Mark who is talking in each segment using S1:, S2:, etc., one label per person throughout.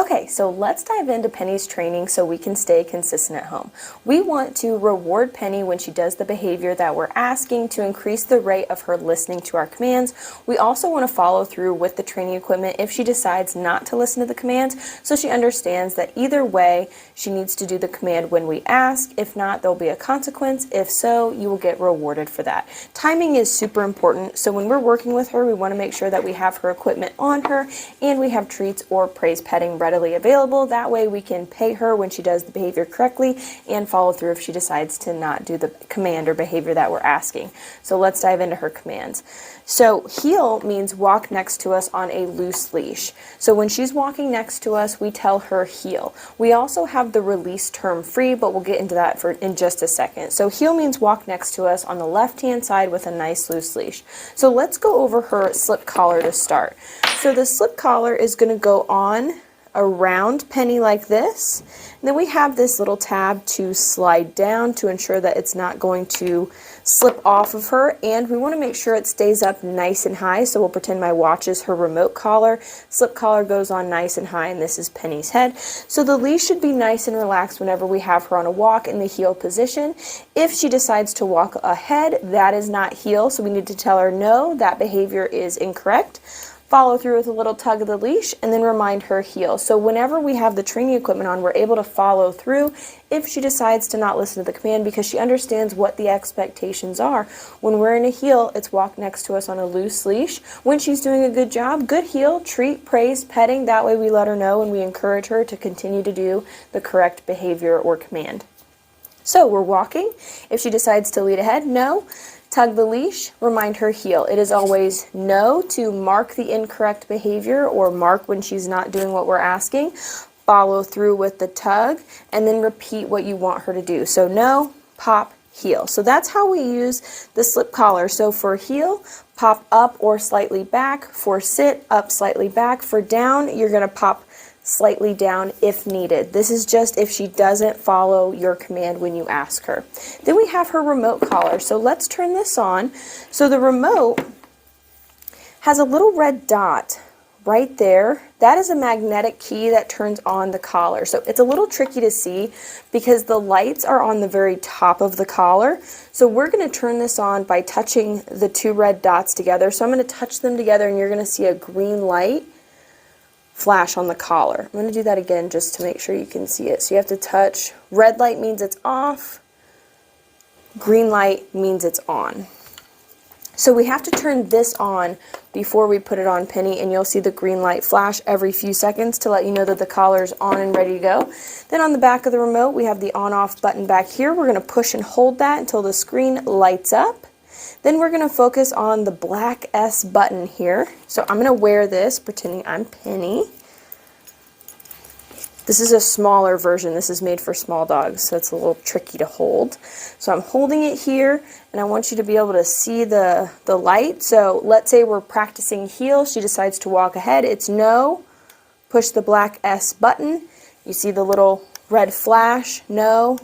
S1: Okay, so let's dive into Penny's training so we can stay consistent at home. We want to reward Penny when she does the behavior that we're asking to increase the rate of her listening to our commands. We also want to follow through with the training equipment if she decides not to listen to the commands, so she understands that either way she needs to do the command when we ask. If not, there'll be a consequence. If so, you will get rewarded for that. Timing is super important, so when we're working with her, we want to make sure that we have her equipment on her and we have treats or praise petting readily available. That way we can pay her when she does the behavior correctly and follow through if she decides to not do the command or behavior that we're asking. So let's dive into her commands. So heel means walk next to us on a loose leash. So when she's walking next to us, we tell her heel. We also have the release term free, but we'll get into that in just a second. So heel means walk next to us on the left-hand side with a nice loose leash. So let's go over her slip collar to start. So the slip collar is going to go on around Penny like this. And then we have this little tab to slide down to ensure that it's not going to slip off of her, and we want to make sure it stays up nice and high. So we'll pretend my watch is her remote collar. Slip collar goes on nice and high, and this is Penny's head. So the leash should be nice and relaxed whenever we have her on a walk in the heel position. If she decides to walk ahead, that is not heel, so we need to tell her no, that behavior is incorrect. Follow through with a little tug of the leash, and then remind her heel. So whenever we have the training equipment on, we're able to follow through if she decides to not listen to the command, because she understands what the expectations are. When we're in a heel, it's walk next to us on a loose leash. When she's doing a good job, good heel, treat, praise, petting. That way we let her know and we encourage her to continue to do the correct behavior or command. So we're walking. If she decides to lead ahead, no. Tug the leash, remind her heel. It is always no to mark the incorrect behavior or mark when she's not doing what we're asking. Follow through with the tug and then repeat what you want her to do. So no, pop, heel. So that's how we use the slip collar. So for heel, pop up or slightly back. For sit, up, slightly back. For down, you're going to pop slightly down if needed. This is just if she doesn't follow your command when you ask her. Then we have her remote collar. So let's turn this on. So the remote has a little red dot right there. That is a magnetic key that turns on the collar. So it's a little tricky to see because the lights are on the very top of the collar. So we're going to turn this on by touching the two red dots together. So I'm going to touch them together and you're going to see a green light flash on the collar. I'm going to do that again just to make sure you can see it. So you have to touch. Red light means it's off. Green light means it's on. So we have to turn this on before we put it on Penny, and you'll see the green light flash every few seconds to let you know that the collar is on and ready to go. Then on the back of the remote, we have the on-off button back here. We're going to push and hold that until the screen lights up. Then we're going to focus on the black S button here. So I'm going to wear this, pretending I'm Penny. This is a smaller version. This is made for small dogs, so it's a little tricky to hold. So I'm holding it here, and I want you to be able to see the light. So let's say we're practicing heel. She decides to walk ahead. It's no. Push the black S button. You see the little red flash. No.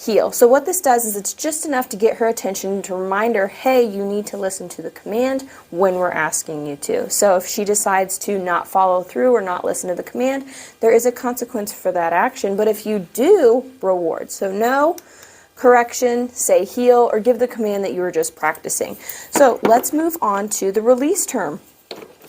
S1: Heel. So what this does is it's just enough to get her attention to remind her, hey, you need to listen to the command when we're asking you to. So if she decides to not follow through or not listen to the command, there is a consequence for that action. But if you do, reward. So no, correction, say heel, or give the command that you were just practicing. So let's move on to the release term.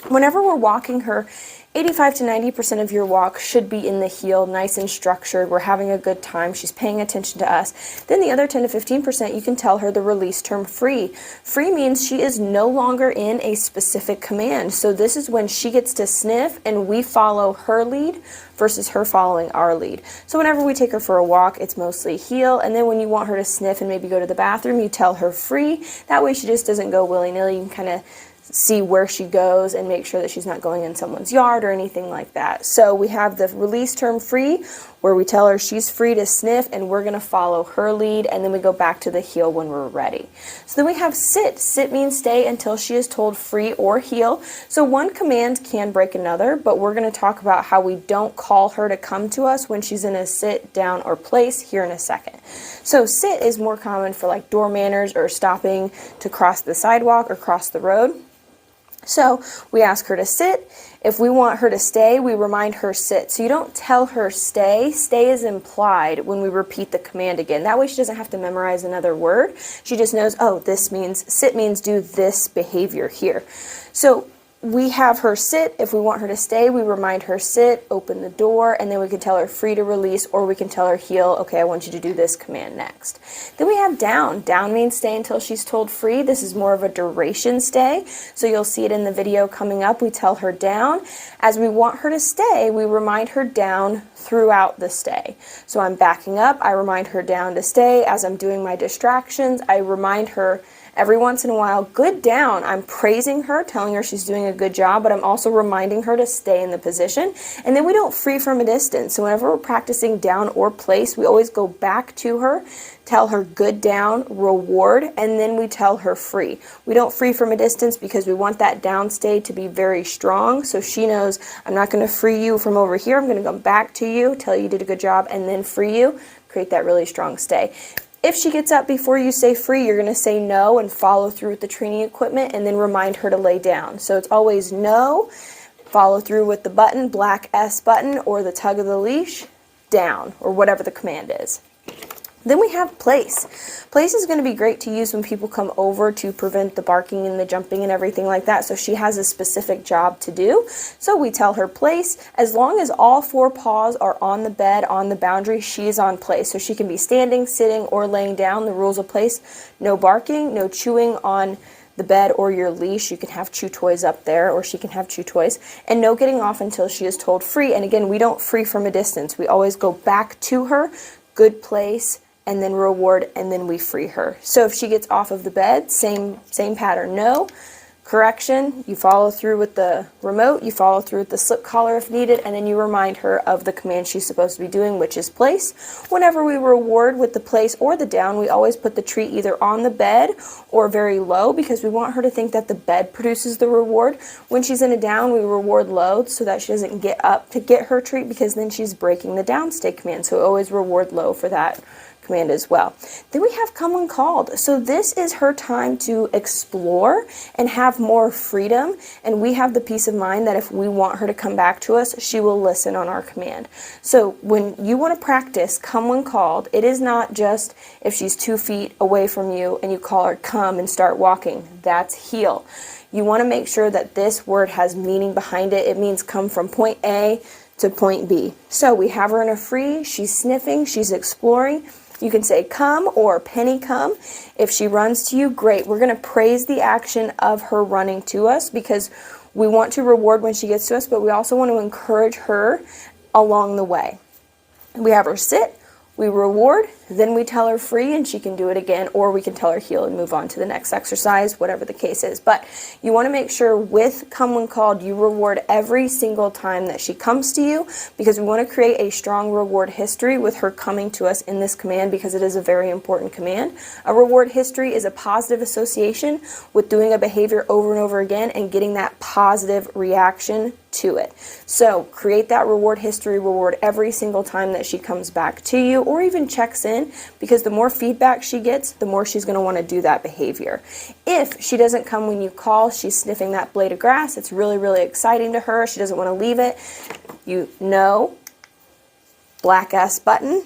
S1: Whenever we're walking her, 85 to 90% of your walk should be in the heel, nice and structured. We're having a good time. She's paying attention to us. Then the other 10 to 15%, you can tell her the release term free. Free means she is no longer in a specific command. So this is when she gets to sniff and we follow her lead versus her following our lead. So whenever we take her for a walk, it's mostly heel. And then when you want her to sniff and maybe go to the bathroom, you tell her free. That way she just doesn't go willy-nilly. You can kind of see where she goes and make sure that she's not going in someone's yard or anything like that. So we have the release term free, where we tell her she's free to sniff and we're going to follow her lead, and then we go back to the heel when we're ready. So then we have sit. Sit means stay until she is told free or heel. So one command can break another, but we're going to talk about how we don't call her to come to us when she's in a sit, down, or place here in a second. So sit is more common for like door manners or stopping to cross the sidewalk or cross the road. So we ask her to sit. If we want her to stay, we remind her sit. So you don't tell her stay. Stay is implied when we repeat the command again. That way she doesn't have to memorize another word. She just knows, oh, this means, sit means do this behavior here. So we have her sit. If we want her to stay, we remind her sit, open the door, and then we can tell her free to release, or we can tell her heel, okay, I want you to do this command next. Then we have down. Down means stay until she's told free. This is more of a duration stay, so you'll see it in the video coming up. We tell her down. As we want her to stay, we remind her down throughout the stay. So I'm backing up, I remind her down to stay. As I'm doing my distractions, I remind her every once in a while, good down. I'm praising her, telling her she's doing a good job, but I'm also reminding her to stay in the position. And then we don't free from a distance. So whenever we're practicing down or place, we always go back to her, tell her good down, reward, and then we tell her free. We don't free from a distance because we want that down stay to be very strong. So she knows I'm not going to free you from over here. I'm going to come back to you, tell you did a good job, and then free you. Create that really strong stay. If she gets up before you say free, you're going to say no and follow through with the training equipment and then remind her to lay down. So it's always no, follow through with the button, black S button, or the tug of the leash, down, or whatever the command is. Then we have place. Place is going to be great to use when people come over to prevent the barking and the jumping and everything like that. So she has a specific job to do. So we tell her place. As long as all four paws are on the bed, on the boundary, she is on place. So she can be standing, sitting, or laying down. The rules of place: no barking, no chewing on the bed or your leash. You can have chew toys up there, or she can have chew toys, and no getting off until she is told free. And again, we don't free from a distance. We always go back to her, good place, and then reward, and then we free her. So if she gets off of the bed, same pattern. No, correction, you follow through with the remote, you follow through with the slip collar if needed, and then you remind her of the command she's supposed to be doing, which is place. Whenever we reward with the place or the down, we always put the treat either on the bed or very low, because we want her to think that the bed produces the reward. When she's in a down, we reward low so that she doesn't get up to get her treat, because then she's breaking the down stay command. So we always reward low for that command as well. Then we have come when called. So this is her time to explore and have more freedom, and we have the peace of mind that if we want her to come back to us, she will listen on our command. So when you want to practice come when called, it is not just if she's 2 feet away from you and you call her come and start walking. That's heel. You want to make sure that this word has meaning behind it. It means come from point A to point B. So we have her in a free, she's sniffing, she's exploring. You can say come or Penny come. If she runs to you, great. We're going to praise the action of her running to us, because we want to reward when she gets to us, but we also want to encourage her along the way. We have her sit, we reward, then we tell her free and she can do it again, or we can tell her heel and move on to the next exercise, whatever the case is. But you want to make sure with come when called, you reward every single time that she comes to you, because we want to create a strong reward history with her coming to us in this command, because it is a very important command. A reward history is a positive association with doing a behavior over and over again and getting that positive reaction to it. So create that reward history, reward every single time that she comes back to you or even checks in, because the more feedback she gets, the more she's going to want to do that behavior. If she doesn't come when you call, she's sniffing that blade of grass, it's really, really exciting to her, she doesn't want to leave it, you know, black S button,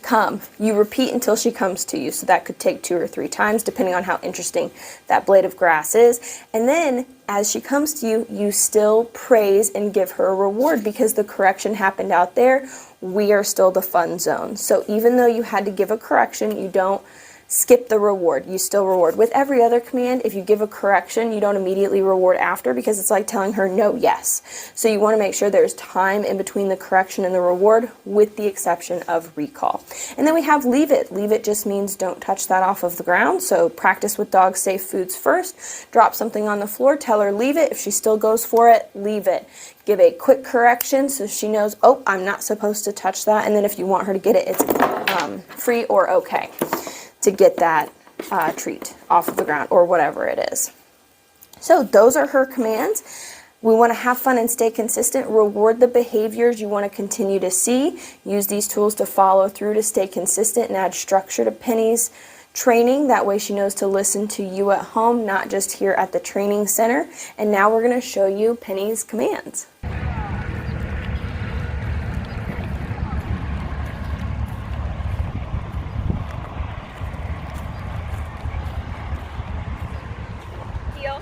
S1: come. You repeat until she comes to you. So that could take 2 or 3 times depending on how interesting that blade of grass is. And then as she comes to you, you still praise and give her a reward, because the correction happened out there. We are still the fun zone. So even though you had to give a correction, you don't skip the reward. You still reward. With every other command, if you give a correction, you don't immediately reward after, because it's like telling her no, yes. So you want to make sure there's time in between the correction and the reward, with the exception of recall. And then we have leave it. Leave it just means don't touch that off of the ground. So practice with dog safe foods first. Drop something on the floor, tell her leave it. If she still goes for it, leave it. Give a quick correction so she knows, oh, I'm not supposed to touch that. And then if you want her to get it, it's free or okay to get that treat off of the ground or whatever it is. So those are her commands. We want to have fun and stay consistent. Reward the behaviors you want to continue to see. Use these tools to follow through to stay consistent and add structure to Penny's training. That way she knows to listen to you at home, not just here at the training center. And now we're going to show you Penny's commands.
S2: Heel.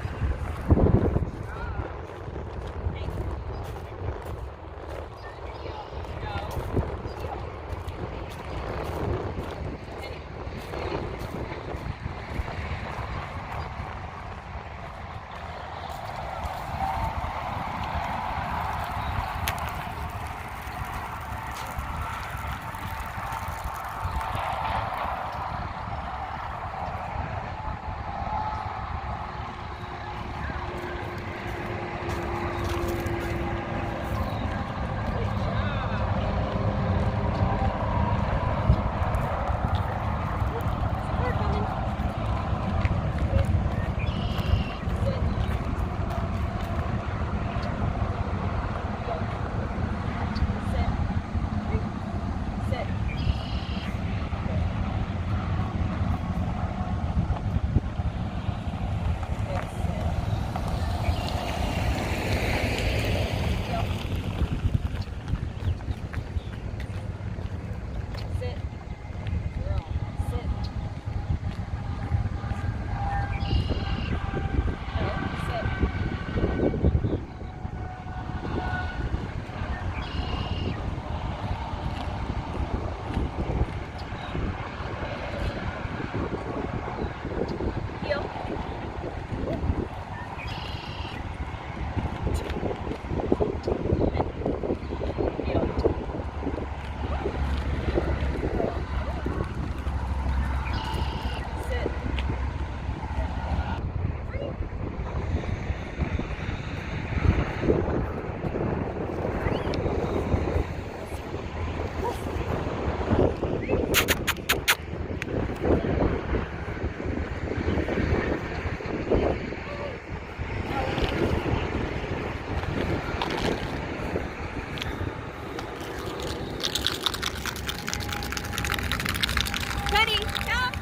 S2: Penny, stop!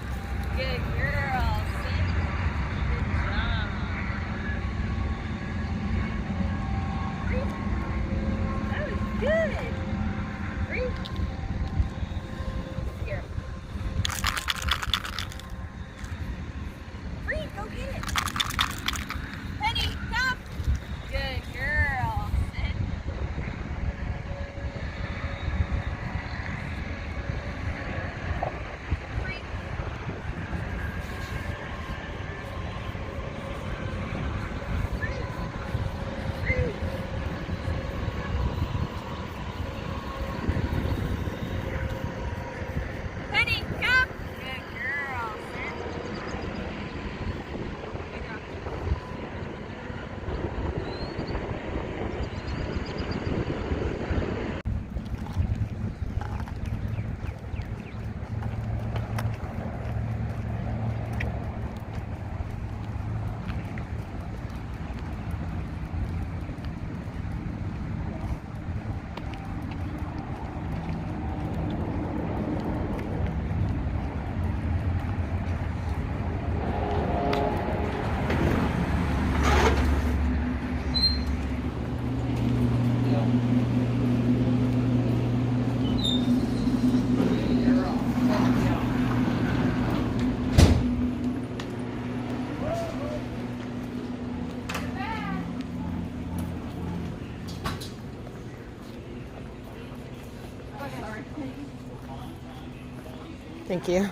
S2: Good girl. Sit. Good job. That was good. Breathe. Here. Breathe, go get it. Penny, stop! Good girl. Sit. Penny, come! Good girl. Sit. Good job.
S1: Thank you.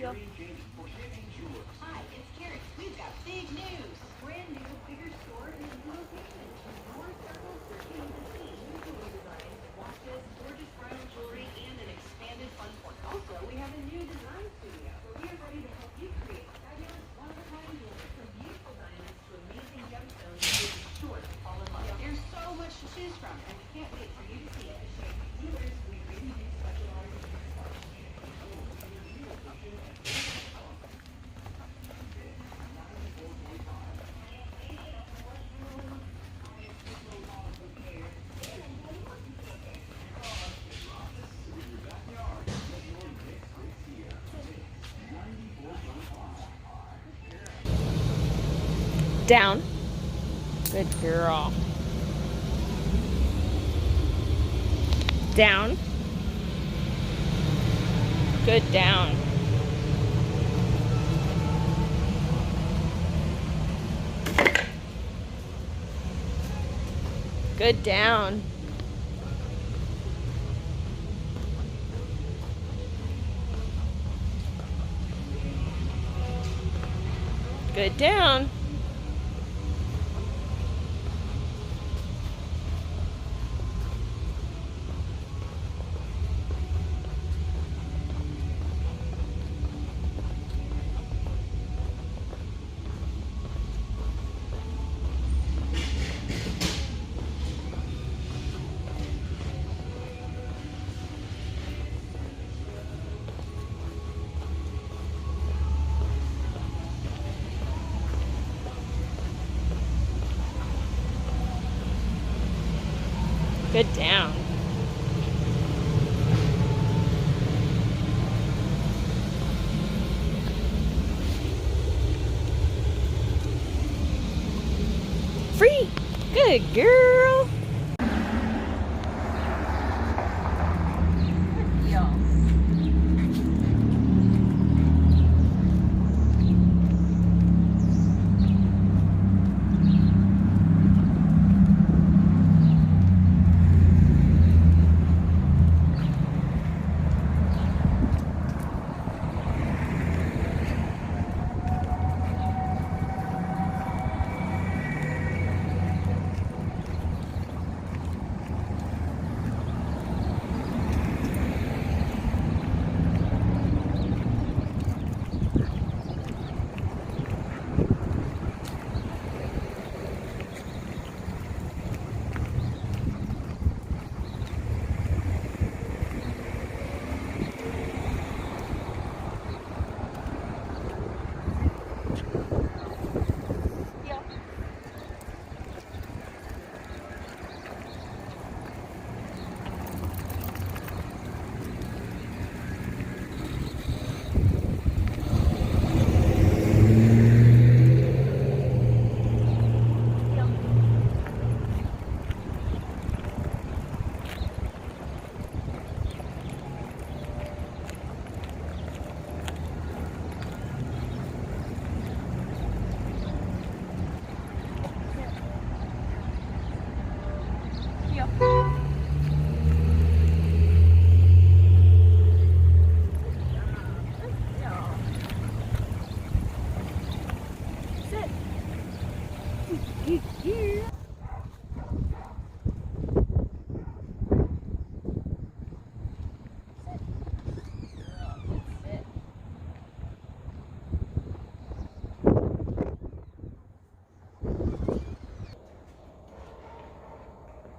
S2: Yep.
S3: Hi, it's Carrie. We've got big news. Brand new, bigger store in a new location. More circles for kids to see. New jewelry designs, watches, gorgeous bridal jewelry, and an expanded fun court. Also, we have a new design studio where we are ready to help you create fabulous, one-of-a-kind jewelry from beautiful diamonds to amazing gemstones you'll be sure to fall in love. There's so much to choose from, and we can't wait for you to see it. Dealers, we really do specialize in this part.
S1: Down. Good girl. Down. Good down. Good down. Good down. Good down. Free. Good girl.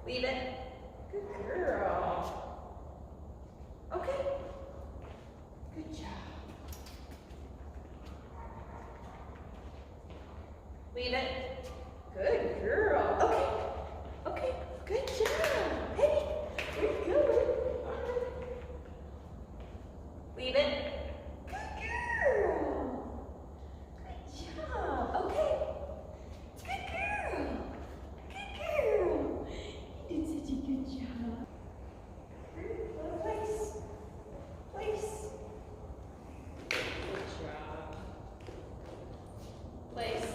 S3: Leave it. Good girl. Okay. Good job. Leave it. Good girl. Okay. Okay. Good job. Hey, you're good. Leave it. Good girl. Good job. Okay. Good girl. Good girl. You did such a good job. Place. Place. Good job. Place.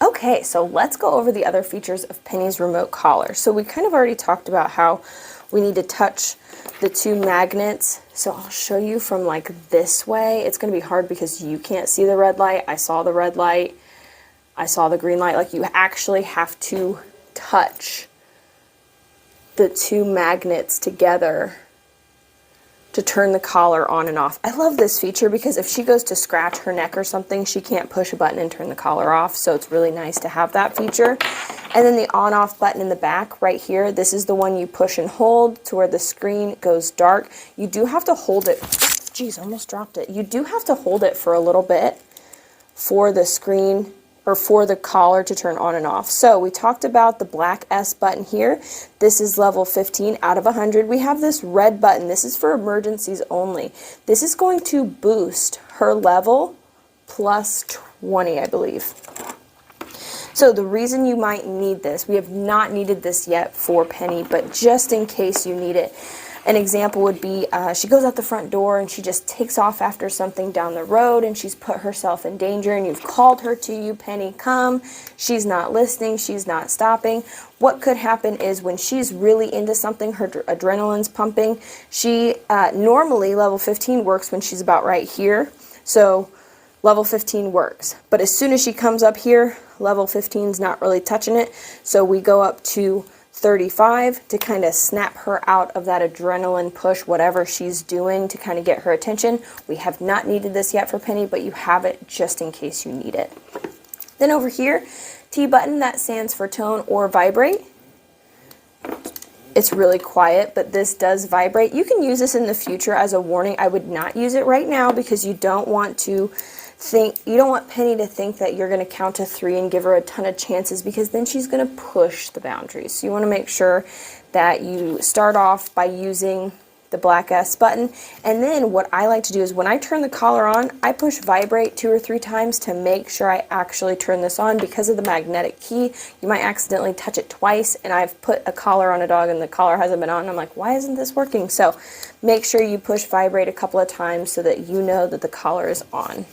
S1: Okay, so let's go over the other features of Penny's remote collar. So we kind of already talked about how we need to touch the two magnets. So I'll show you from like this way. It's going to be hard because you can't see the red light. I saw the red light. I saw the green light. Like, you actually have to touch the two magnets together to turn the collar on and off. I love this feature because if she goes to scratch her neck or something, she can't push a button and turn the collar off, so it's really nice to have that feature. And then the on-off button in the back right here, this is the one you push and hold to where the screen goes dark. You do have to hold it, geez, I almost dropped it. You do have to hold it for a little bit for the screen or for the collar to turn on and off. So we talked about the black S button here. This is level 15 out of 100. We have this red button. This is for emergencies only. This is going to boost her level plus 20, I believe. So the reason you might need this, we have not needed this yet for Penny, but just in case you need it. An example would be she goes out the front door and she just takes off after something down the road and she's put herself in danger and you've called her to you, Penny, come. She's not listening. She's not stopping. What could happen is when she's really into something, her adrenaline's pumping. She normally level 15 works when she's about right here. So level 15 works. But as soon as she comes up here, level 15 is not really touching it. So we go up to 35 to kind of snap her out of that adrenaline push, whatever she's doing, to kind of get her attention. We have not needed this yet for Penny, but you have it just in case you need it. Then over here, T button, that stands for tone or vibrate. It's really quiet, but this does vibrate. You can use this in the future as a warning. I would not use it right now because you don't want Penny to think that you're going to count to 3 and give her a ton of chances, because then she's going to push the boundaries. So you want to make sure that you start off by using the black S button. And then what I like to do is when I turn the collar on, I push vibrate 2 or 3 times to make sure I actually turn this on. Because of the magnetic key, you might accidentally touch it twice, and I've put a collar on a dog and the collar hasn't been on, and I'm like, why isn't this working? So make sure you push vibrate a couple of times so that you know that the collar is on.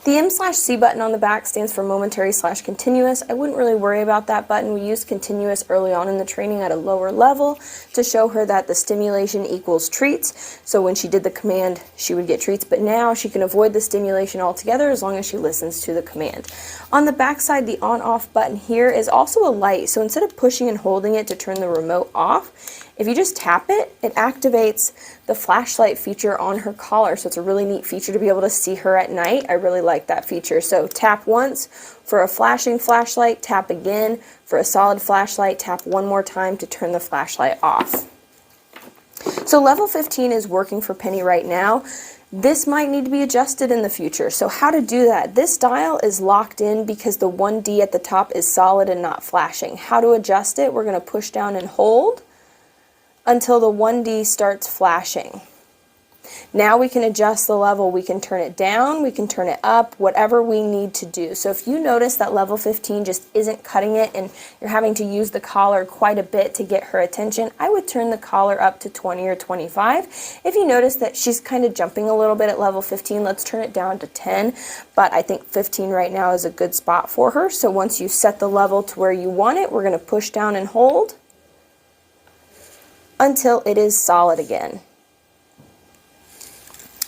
S1: The M/C button on the back stands for momentary/continuous. I wouldn't really worry about that button. We used continuous early on in the training at a lower level to show her that the stimulation equals treats. So when she did the command, she would get treats, but now she can avoid the stimulation altogether as long as she listens to the command. On the back side, the on-off button here is also a light. So instead of pushing and holding it to turn the remote off, if you just tap it, it activates the flashlight feature on her collar. So it's a really neat feature to be able to see her at night. I really like that feature. So tap once for a flashing flashlight, tap again for a solid flashlight, tap one more time to turn the flashlight off. So level 15 is working for Penny right now. This might need to be adjusted in the future. So how to do that? This dial is locked in because the 1D at the top is solid and not flashing. How to adjust it? We're going to push down and hold until the 1D starts flashing. Now we can adjust the level. We can turn it down, we can turn it up, whatever we need to do. So if you notice that level 15 just isn't cutting it and you're having to use the collar quite a bit to get her attention, I would turn the collar up to 20 or 25. If you notice that she's kind of jumping a little bit at level 15, let's turn it down to 10. But I think 15 right now is a good spot for her. So once you set the level to where you want it, we're going to push down and hold until it is solid again.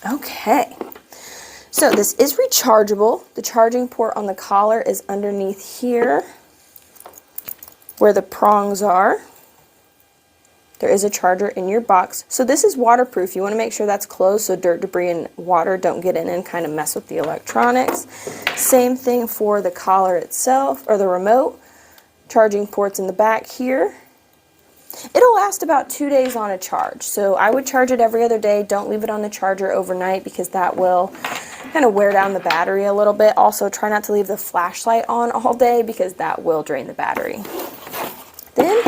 S1: Okay, so this is rechargeable. The charging port on the collar is underneath here where the prongs are. There is a charger in your box. So this is waterproof. You want to make sure that's closed so dirt, debris, and water don't get in and kind of mess with the electronics. Same thing for the collar itself, or the remote. Charging ports in the back here. It'll last about 2 days on a charge, so I would charge it every other day. Don't leave it on the charger overnight because that will kind of wear down the battery a little bit. Also, try not to leave the flashlight on all day because that will drain the battery. Then,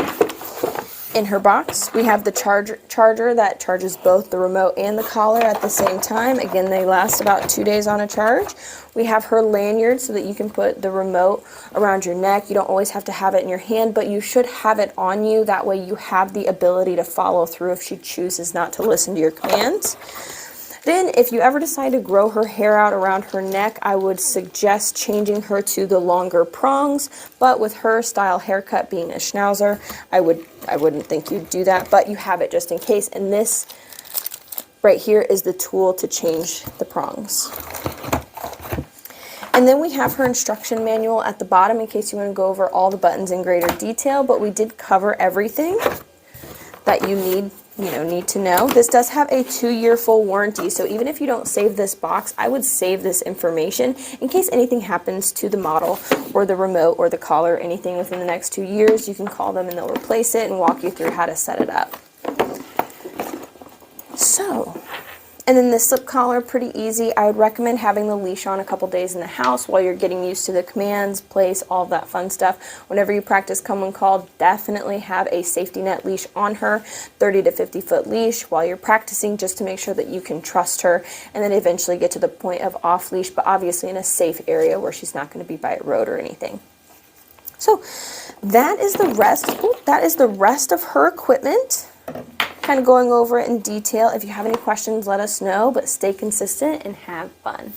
S1: in her box, we have the charger that charges both the remote and the collar at the same time. Again, they last about 2 days on a charge. We have her lanyard so that you can put the remote around your neck. You don't always have to have it in your hand, but you should have it on you. That way you have the ability to follow through if she chooses not to listen to your commands. Then if you ever decide to grow her hair out around her neck, I would suggest changing her to the longer prongs, but with her style haircut being a schnauzer, I wouldn't think you'd do that, but you have it just in case. And this right here is the tool to change the prongs. And then we have her instruction manual at the bottom in case you want to go over all the buttons in greater detail, but we did cover everything that you need to know. This does have a 2-year full warranty, so even if you don't save this box, I would save this information in case anything happens to the model or the remote or the collar or anything within the next 2 years. You can call them and they'll replace it and walk you through how to set it up. So, and then the slip collar, pretty easy. I would recommend having the leash on a couple days in the house while you're getting used to the commands, place, all of that fun stuff. Whenever you practice come when called, definitely have a safety net leash on her, 30 to 50 foot leash while you're practicing, just to make sure that you can trust her, and then eventually get to the point of off leash, but obviously in a safe area where she's not going to be by a road or anything. So that is the rest of her equipment. Kind of going over it in detail. If you have any questions, let us know, but stay consistent and have fun.